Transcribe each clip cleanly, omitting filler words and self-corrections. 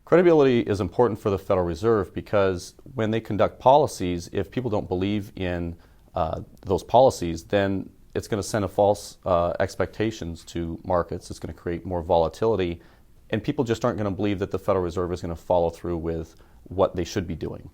Credibility is important for the Federal Reserve because when they conduct policies, if people don't believe in those policies, then it's going to send a false expectations to markets. It's going to create more volatility, and people just aren't going to believe that the Federal Reserve is going to follow through with what they should be doing.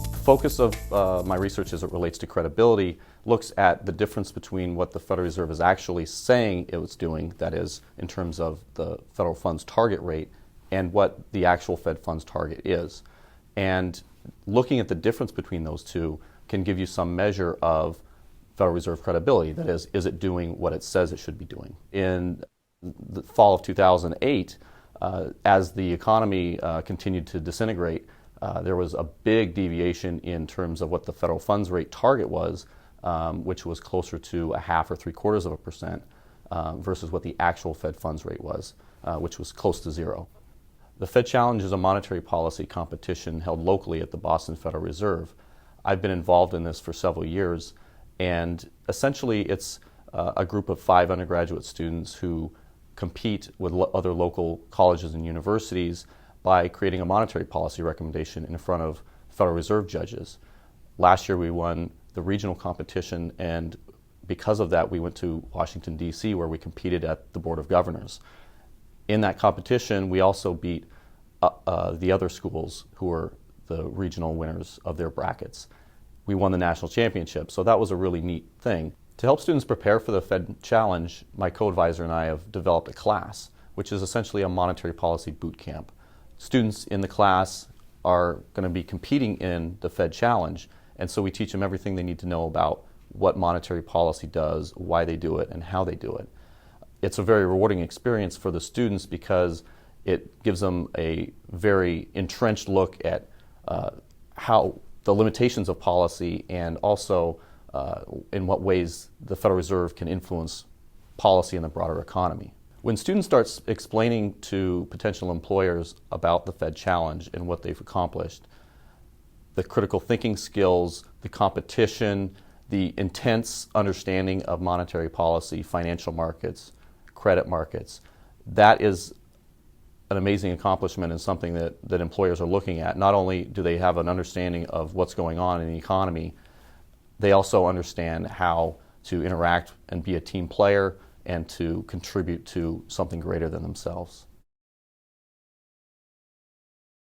The focus of my research as it relates to credibility looks at the difference between what the Federal Reserve is actually saying it was doing, that is, in terms of the federal funds target rate, and what the actual Fed funds target is. And looking at the difference between those two can give you some measure of Federal Reserve credibility. That is it doing what it says it should be doing? In the fall of 2008, as the economy continued to disintegrate, there was a big deviation in terms of what the federal funds rate target was, which was closer to 0.5 or 0.75% versus what the actual Fed funds rate was, which was close to zero. The Fed Challenge is a monetary policy competition held locally at the Boston Federal Reserve. I've been involved in this for several years, and essentially it's a group of 5 undergraduate students who compete with other local colleges and universities by creating a monetary policy recommendation in front of Federal Reserve judges. Last year we won the regional competition, and because of that we went to Washington, D.C., where we competed at the Board of Governors. In that competition we also beat the other schools who were the regional winners of their brackets. We won the national championship, so that was a really neat thing. To help students prepare for the Fed Challenge, my co-advisor and I have developed a class, which is essentially a monetary policy boot camp. Students in the class are going to be competing in the Fed Challenge, and so we teach them everything they need to know about what monetary policy does, why they do it, and how they do it. It's a very rewarding experience for the students because it gives them a very entrenched look at how the limitations of policy and also in what ways the Federal Reserve can influence policy in the broader economy. When students start explaining to potential employers about the Fed Challenge and what they've accomplished, the critical thinking skills, the competition, the intense understanding of monetary policy, financial markets, credit markets, that is an amazing accomplishment and something that employers are looking at. Not only do they have an understanding of what's going on in the economy, they also understand how to interact and be a team player and to contribute to something greater than themselves.